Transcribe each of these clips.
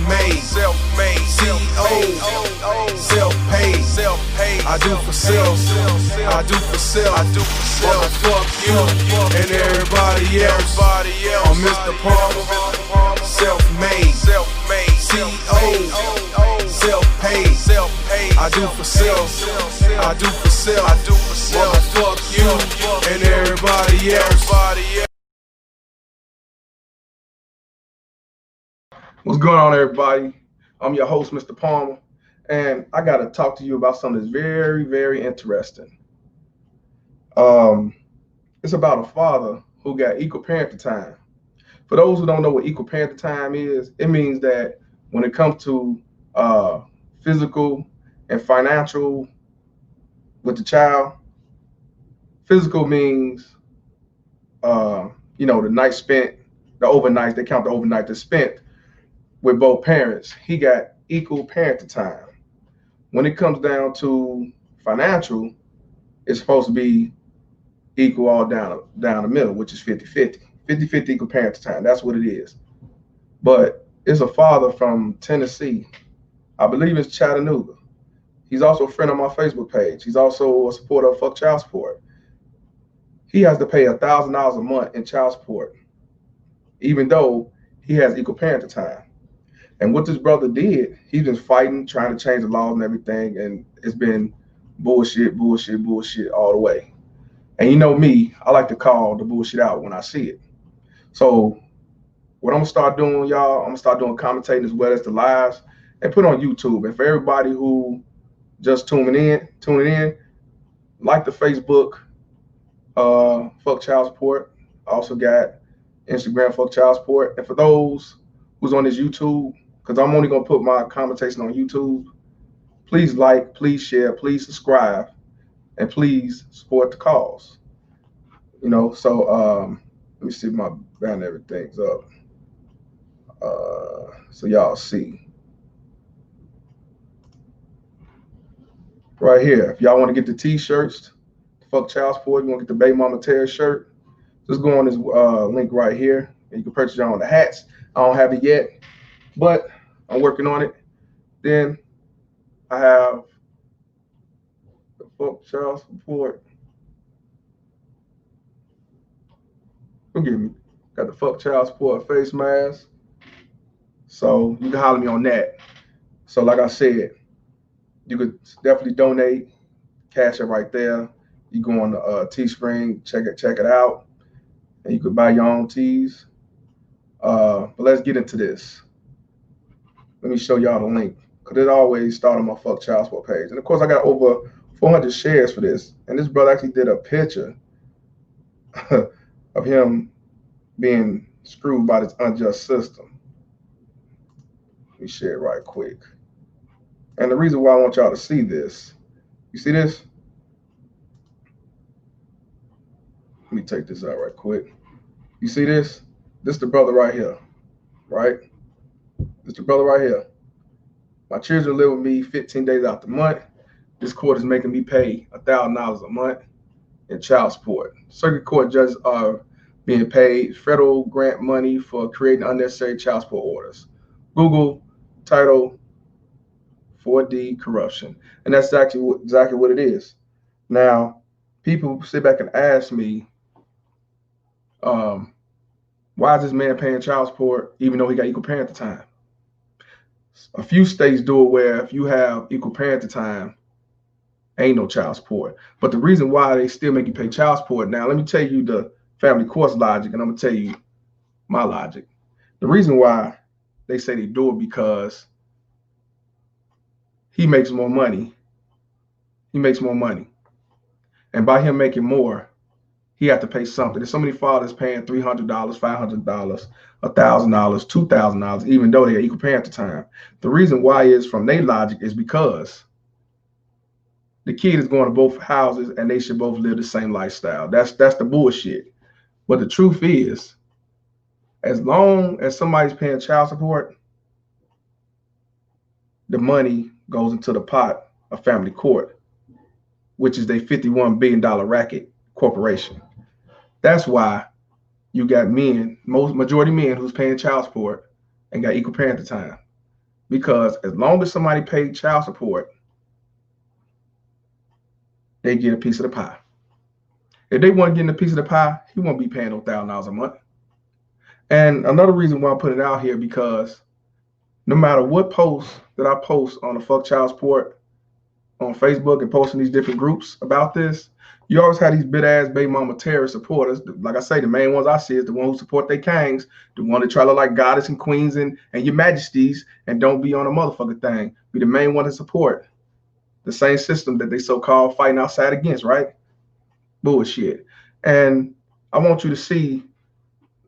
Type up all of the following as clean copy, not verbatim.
self-made, CEO, self-paid, I do for self, I do for self, fuck you and everybody else. I'm Mr. Palmer, self-made, CEO, self-paid, I do for self, I do for self, fuck you and everybody else. What's going on, everybody? I'm your host, Mr. Palmer, and I got to talk to you about something that's very, very interesting. It's about a father who got equal parenting time. For those who don't know what equal parenting time is, it means that when it comes to physical and financial with the child, physical means, the night spent, the overnight, they count the overnight that's spent with both parents. He got equal parenting time. When it comes down to financial, it's supposed to be equal all down the middle, which is 50-50. 50-50 equal parenting time. That's what it is. But it's a father from Tennessee. I believe it's Chattanooga. He's also a friend on my Facebook page. He's also a supporter of Fuck Child Support. He has to pay $1,000 a month in child support, even though he has equal parenting time. And what this brother did, he's been fighting, trying to change the laws and everything, and it's been bullshit all the way. And you know me, I like to call the bullshit out when I see it. So what I'm gonna start doing, y'all, I'm gonna start doing commentating as well as the lives and put on YouTube. And for everybody who just tuning in, like the Facebook, Fuck Child Support. I also got Instagram, Fuck Child Support. And for those who's on this YouTube, because I'm only gonna put my commentation on YouTube, please like, please share, please subscribe, and please support the cause. So let me see if my band everything's up. So y'all see. Right here, if y'all want to get the t-shirts, Fuck Child Support, you want to get the Baby Mama Terror shirt, just go on this link right here, and you can purchase your own the hats. I don't have it yet, but I'm working on it. Then I have the Fuck Child Support. Forgive me. Got the Fuck Child Support face mask. So you can holler me on that. So like I said, you could definitely donate. Cash it right there. You go on the Teespring, check it out, and you could buy your own tees. But let's get into this. Let me show y'all the link, because it always started on my Fuck Child Support page. And of course, I got over 400 shares for this. And this brother actually did a picture of him being screwed by this unjust system. Let me share it right quick. And the reason why I want y'all to see this, you see this? Let me take this out right quick. You see this? This the brother right here, right? This the brother right here. My children live with me 15 days out the month. This court is making me pay $1,000 a month in child support. Circuit court judges are being paid federal grant money for creating unnecessary child support orders. Google title 4D corruption. And that's exactly what it is. Now, people sit back and ask me, why is this man paying child support even though he got equal parenting time? A few states do it where if you have equal parenting time, ain't no child support. But the reason why they still make you pay child support, now let me tell you the family court's logic, and I'm gonna tell you my logic. The reason why they say they do it because he makes more money. He makes more money. And by him making more, he had to pay something. There's so many fathers paying $300, $500, $1,000, $2,000, even though they're equal parenting time. The reason why is, from their logic, is because the kid is going to both houses and they should both live the same lifestyle. That's the bullshit. But the truth is, as long as somebody's paying child support, the money goes into the pot of family court, which is their $51 billion racket corporation. That's why you got men, majority men, who's paying child support and got equal parenting time. because as long as somebody paid child support, they get a piece of the pie. If they want to get a piece of the pie, he won't be paying no $1,000 a month. And another reason why I put it out here, because no matter what post that I post on the Fuck Child Support on Facebook and posting these different groups about this, you always have these bit-ass baby mama terrorist supporters. Like I say, the main ones I see is the ones who support their kangs, the one that try to look like goddess and queens and your majesties and don't be on a motherfucking thing. Be the main one to support the same system that they so-called fighting outside against, right? Bullshit. And I want you to see,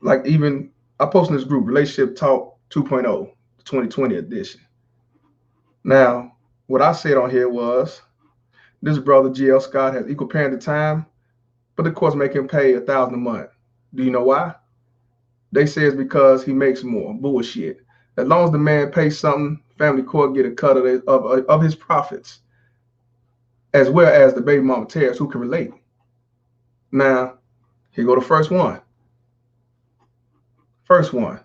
like, even I post in this group, Relationship Talk 2.0, 2020 edition. Now, what I said on here was, this brother GL Scott has equal parenting time, but of course make him pay $1,000 a month. Do you know why? They say it's because he makes more. Bullshit. As long as the man pays something, family court get a cut of his profits, as well as the baby mama terrorists who can relate. Now, here go the first one. First one.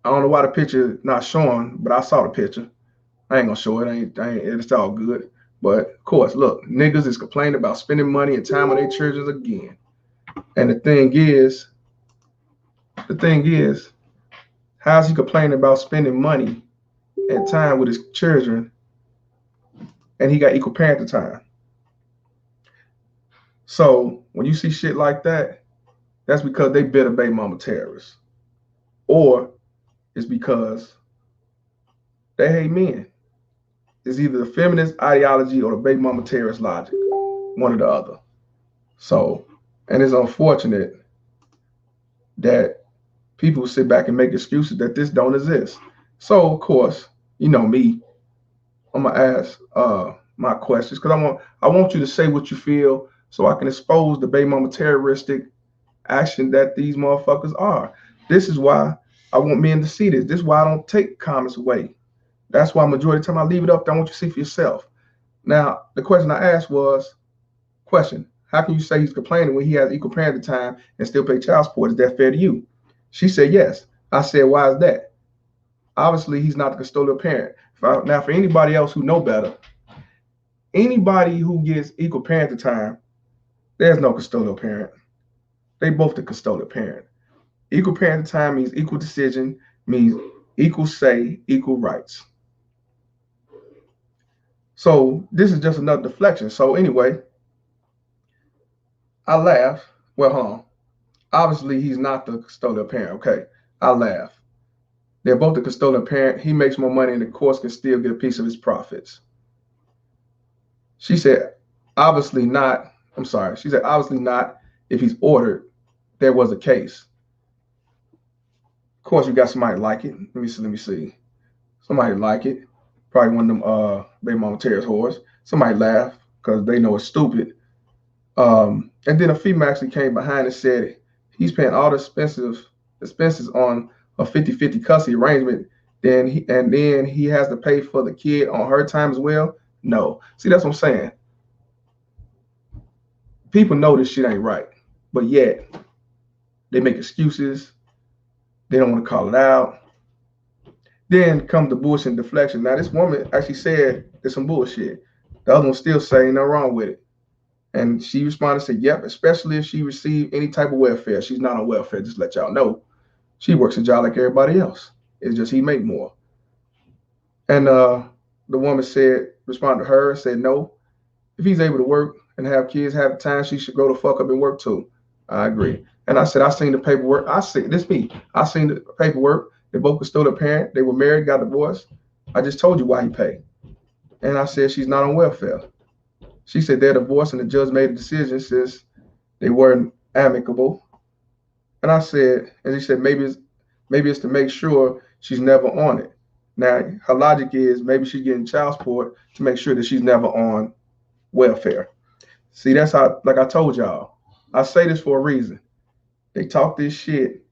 I don't know why the picture not showing, but I saw the picture. I ain't gonna show it. It's all good. But of course, look, niggas is complaining about spending money and time on their children again. And the thing is, how's he complaining about spending money and time with his children and he got equal parenting time? So when you see shit like that, that's because they bitter baby mama terrorists. Or it's because they hate men. It's either the feminist ideology or the baby mama terrorist logic, one or the other. So, and it's unfortunate that people sit back and make excuses that this don't exist. So, of course, you know me, I'm gonna ask my questions because I want you to say what you feel so I can expose the baby mama terroristic action that these motherfuckers are. This is why I want men to see this. This is why I don't take comments away. That's why majority of the time I leave it up. I want you to see for yourself. Now, the question I asked was, how can you say he's complaining when he has equal parenting time and still pay child support? Is that fair to you? She said yes. I said, why is that? Obviously, he's not the custodial parent. Now, for anybody else who know better, anybody who gets equal parenting time, there's no custodial parent. They both the custodial parent. Equal parenting time means equal decision, means equal say, equal rights. So this is just another deflection. So anyway, I laugh. Well, hold on. Obviously, he's not the custodial parent. Okay, I laugh. They're both the custodial parent. He makes more money and the courts can still get a piece of his profits. She said, obviously not. I'm sorry. She said, obviously not if he's ordered. There was a case. Of course, you got somebody like it. Let me see. Somebody like it. Probably one of them baby mama terrorist whores. Somebody laugh because they know it's stupid. And then a female actually came behind and said he's paying all the expenses on a 50-50 custody arrangement. Then he has to pay for the kid on her time as well. No. See, that's what I'm saying. People know this shit ain't right, but yet they make excuses. They don't want to call it out. Then comes the bullshit and deflection. Now, this woman actually said there's some bullshit. The other one still saying nothing wrong with it. And she responded and said, yep, especially if she received any type of welfare. She's not on welfare, just let y'all know. She works a job like everybody else. It's just he make more. And the woman responded to her and said, no, if he's able to work and have kids, have time, she should go the fuck up and work too. I agree. And I said, I seen the paperwork. I seen the paperwork. They both were still a parent. They were married, got divorced. I just told you why he paid. And I said, she's not on welfare. She said they're divorced and the judge made a decision since they weren't amicable. And I said, and he said, maybe it's to make sure she's never on it. Now, her logic is maybe she's getting child support to make sure that she's never on welfare. See, that's how, like I told y'all, I say this for a reason. They talk this shit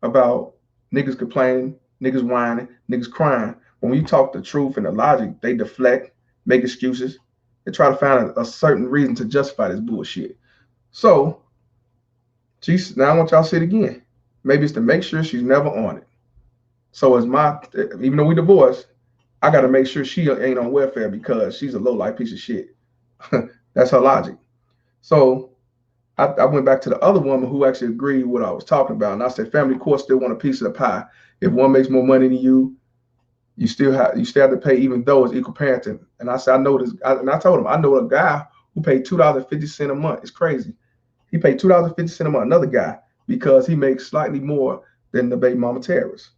about niggas complaining, niggas whining, niggas crying. When we talk the truth and the logic, they deflect, make excuses. They try to find a certain reason to justify this bullshit. So, now I want y'all to say it again. Maybe it's to make sure she's never on it. So as my, even though we divorced, I got to make sure she ain't on welfare because she's a low life piece of shit. That's her logic. So I went back to the other woman who actually agreed with what I was talking about, and I said, family court still want a piece of the pie. If one makes more money than you still have to pay, even though it's equal parenting. And I said, I know this, and I told him I know a guy who paid $2.50 a month. It's crazy. He paid $2.50 a month. Another guy because he makes slightly more than the baby mama terrorist.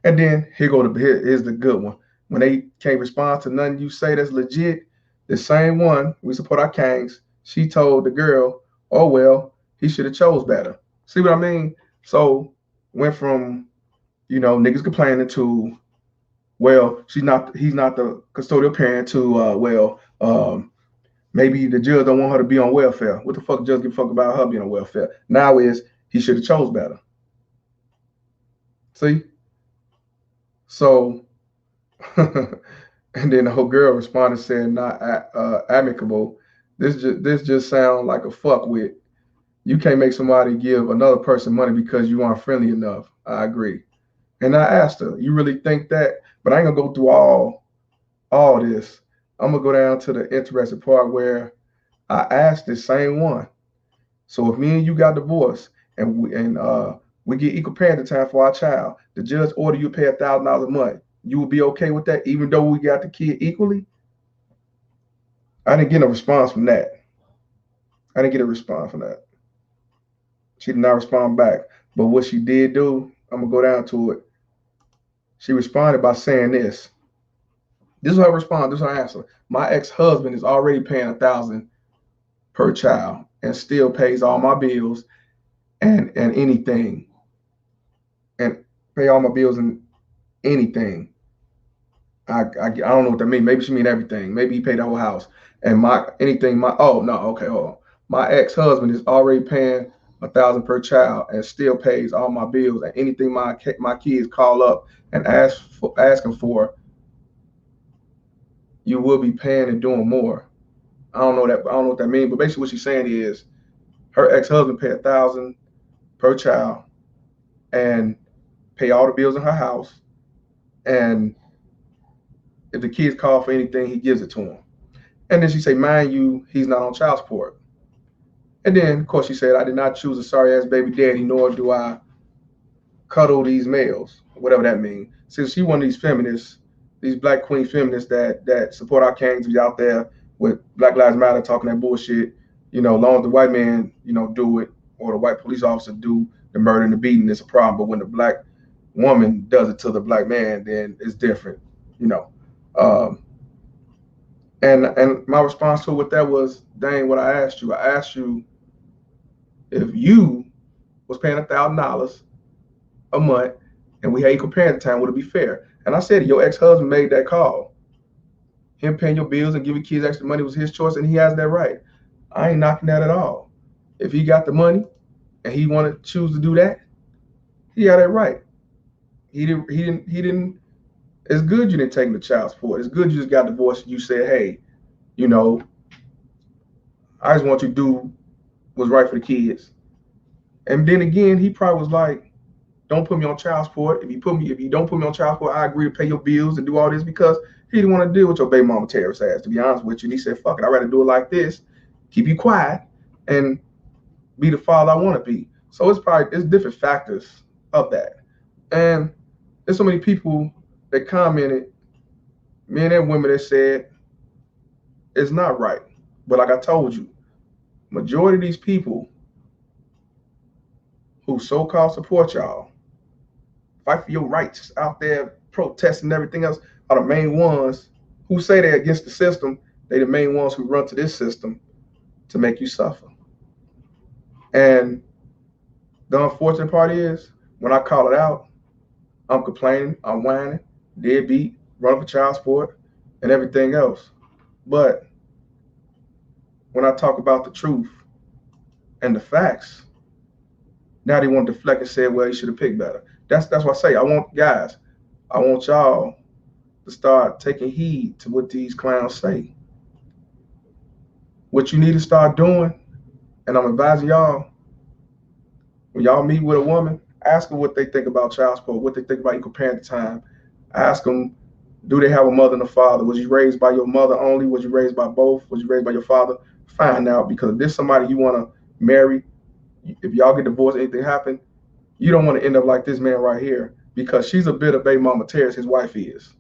And then here's the good one. When they can't respond to nothing you say that's legit, the same one we support our kings. She told the girl, "Oh well, he should have chose better." See what I mean? So went from niggas complaining to, well, he's not the custodial parent to maybe the judge don't want her to be on welfare. What the fuck judge give a fuck about her being on welfare? Now is he should have chose better. See? So and then the whole girl responded saying not amicable. This just sounds like a fuck with. You can't make somebody give another person money because you aren't friendly enough. I agree. And I asked her, you really think that? But I ain't gonna go through all this. I'm gonna go down to the interesting part where I asked the same one. So if me and you got divorced and we get equal parenting time for our child, the judge order you pay $1,000 a month, you would be okay with that, even though we got the kid equally? I didn't get a response from that. I didn't get a response from that. She did not respond back. But what she did do, I'm gonna go down to it. She responded by saying this. This is her response. This is her answer. My ex-husband is already paying 1,000 per child and still pays all my bills and anything and pay all my bills and anything. I don't know what that means. Maybe she mean everything. Maybe he paid the whole house. And my anything my oh no okay hold on. My ex-husband is already paying 1,000 per child and still pays all my bills and anything my kids call up and asking for, you will be paying and doing more. I don't know what that means, but basically what she's saying is her ex-husband paid 1,000 per child and pay all the bills in her house, and if the kids call for anything, he gives it to them. And then she say, mind you, he's not on child support. And then, of course, she said, I did not choose a sorry ass baby daddy, nor do I cuddle these males, whatever that means. Since she one of these feminists, these black queen feminists that support our kings, be out there with Black Lives Matter talking that bullshit. Long as the white man, do it, or the white police officer do the murder and the beating, it's a problem. But when the black woman does it to the black man, then it's different. You know. Um, and my response to it with that was, dang, what I asked you. I asked you if you was paying $1,000 a month and we had equal parenting time, would it be fair? And I said, your ex-husband made that call. Him paying your bills and giving kids extra money was his choice, and he has that right. I ain't knocking that at all. If he got the money and he wanted to choose to do that, he had that right. He didn't. He didn't. He didn't. It's good you didn't take him to child support. It's good you just got divorced. And you said, hey, you know, I just want you to do what's right for the kids. And then again, he probably was like, don't put me on child support. If you don't put me on child support, I agree to pay your bills and do all this, because he didn't want to deal with your baby mama terrorist ass, to be honest with you. And he said, fuck it, I'd rather do it like this, keep you quiet, and be the father I want to be. So it's different factors of that. And there's so many people that commented, men and women, that said it's not right. But like I told you, majority of these people who so-called support y'all, fight for your rights out there, protesting and everything else, are the main ones who say they're against the system. They the main ones who run to this system to make you suffer. And the unfortunate part is, when I call it out, I'm complaining, I'm whining, deadbeat, running for child support, and everything else. But when I talk about the truth and the facts, now they want to deflect and say, well, you should have picked better. That's why I say, I want y'all to start taking heed to what these clowns say. What you need to start doing, and I'm advising y'all, when y'all meet with a woman, Ask them what they think about child support, what they think about equal parenting time. Ask them, do they have a mother and a father? Was you raised by your mother only? Was you raised by both? Was you raised by your father? Find out, because if there's somebody you want to marry, if y'all get divorced, anything happen, you don't want to end up like this man right here, because she's a bit of baby mama Terrence, his wife is.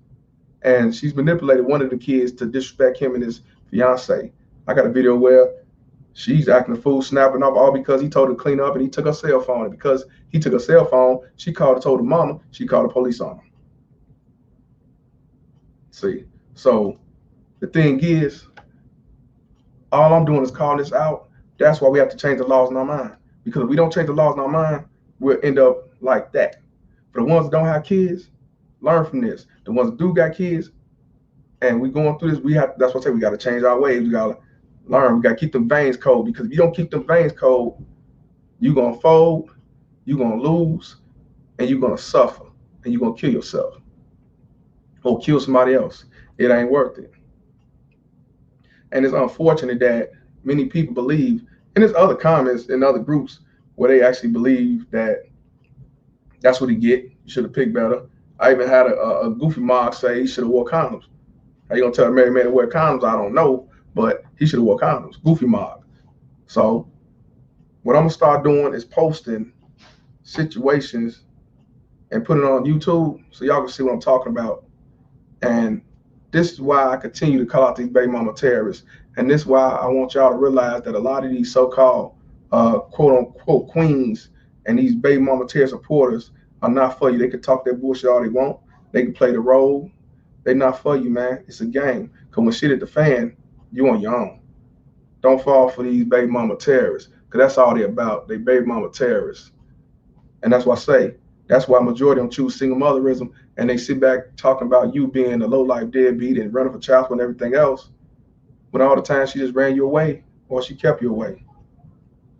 And she's manipulated one of the kids to disrespect him and his fiance. I got a video where she's acting a fool, snapping off, all because he told her to clean up and he took her cell phone. And because he took her cell phone, she called and told her mama, she called the police on him. See, so the thing is, all I'm doing is calling this out. That's why we have to change the laws in our mind. Because if we don't change the laws in our mind, we'll end up like that. For the ones that don't have kids, learn from this. The ones that do got kids, and we going through this, that's what I say, we got to change our ways. We got to learn. We got to keep them veins cold, because if you don't keep them veins cold, you're going to fold, you're going to lose, and you're going to suffer, and you're going to kill yourself or kill somebody else. It ain't worth it. And it's unfortunate that many people believe, and there's other comments in other groups where they actually believe that that's what he get. You should have picked better. I even had a goofy mog say he should have wore condoms. How you gonna tell a married man to wear condoms? I don't know, but he should have wore condoms. Goofy mog. So what I'm gonna start doing is posting situations and putting it on YouTube so y'all can see what I'm talking about. And this is why I continue to call out these baby mama terrorists. And this is why I want y'all to realize that a lot of these so-called quote unquote queens and these baby mama terrorist supporters are not for you. They can talk their bullshit all they want. They can play the role. They're not for you, man. It's a game. Because when shit hit the fan, you on your own. Don't fall for these baby mama terrorists, because that's all they're about. They baby mama terrorists. And that's why I say, that's why majority don't choose single motherism, and they sit back talking about you being a low-life deadbeat and running for child support and everything else, when all the time she just ran you away or she kept you away.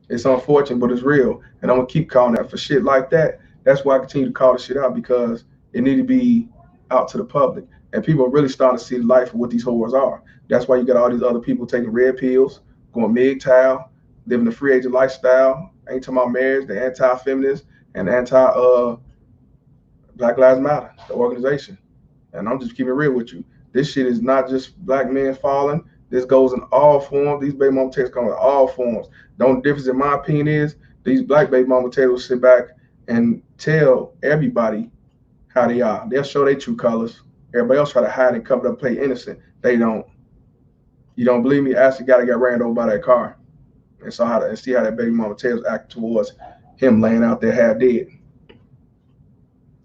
It's unfortunate, but it's real. And I'm going to keep calling that for shit like that. That's why I continue to call this shit out, because it need to be out to the public. And people are really starting to see the life of what these whores are. That's why you got all these other people taking red pills, going MGTOW, living a free agent lifestyle. I ain't talking about marriage, the anti-feminist and anti Black Lives Matter, the organization. And I'm just keeping it real with you. This shit is not just black men falling. This goes in all forms. These baby mama terrorists come in all forms. The only difference, in my opinion, is these black baby mama terrorists sit back and tell everybody how they are. They'll show their true colors. Everybody else try to hide and cover up, play innocent. They don't. You don't believe me? Ask the guy that got ran over by that car, and see how that baby mama terrorist act towards him laying out there half dead.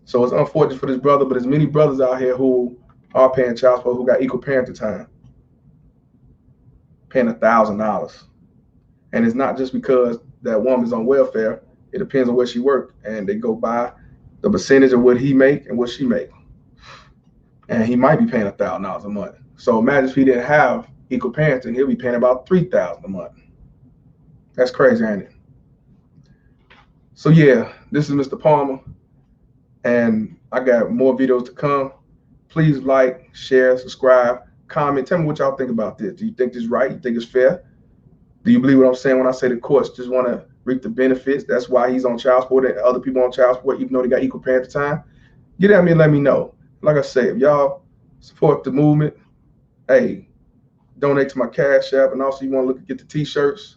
So it's unfortunate for this brother, but there's many brothers out here who are paying child support who got equal parenting time, paying $1,000. And it's not just because that woman's on welfare. It depends on where she worked, and they go by the percentage of what he make and what she make. And he might be paying $1,000 a month. So imagine if he didn't have equal parenting, he'll be paying about $3,000 a month. That's crazy, ain't it? So yeah, this is Mr. Palmer, and I got more videos to come. Please like, share, subscribe, comment. Tell me what y'all think about this. Do you think this is right? You think it's fair? Do you believe what I'm saying when I say the courts just want to reap the benefits? That's why he's on child support and other people on child support, even though they got equal parenting time. Get at me and let me know. Like I say, if y'all support the movement, hey, donate to my Cash App. And also you want to look at get the t-shirts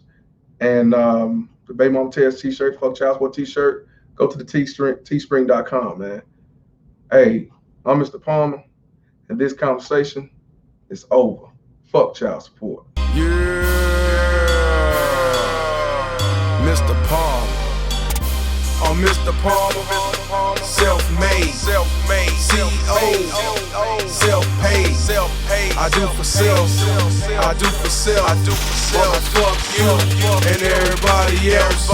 and the Baby Mama Terrorist t-shirt, Fuck Child Support t-shirt, go to the teespring.com, man. Hey, I'm Mr. Palmer, and this conversation is over. Fuck child support. Yeah, Mr. Palmer. I'm Mr. Palmer, self-made, CEO, self-paid. I do for self, I do for self. Fuck you and everybody else.